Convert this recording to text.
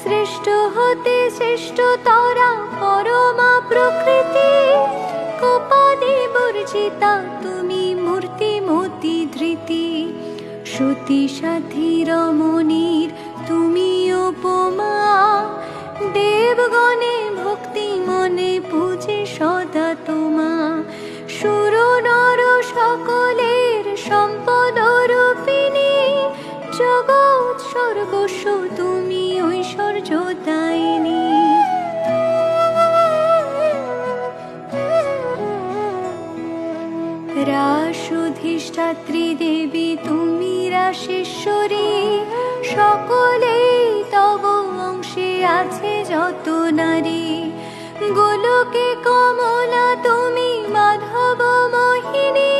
শ্রেষ্ঠ হতে শ্রেষ্ঠ তরা পরমা প্রকৃতি, কোপাদি বর্জিতা তুমি মূর্তিমতি ধৃতি। সতী সাথী রমণীর তুমি উপমা, দেবগণে ভক্তি মনে পূজে সদা তোমা। সুর নর সকলের সম্পদ রূপিণী, জগৎ সর্বস্ব তুমি ঐশ্বর্য দায়িনী। রাসধিষ্ঠাত্রী দেবী তুমি রাসেশ্বরী, সকলেই তব অংশে আছে যত নারী। গোলকে কমলা তুমি মাধব মোহিনী,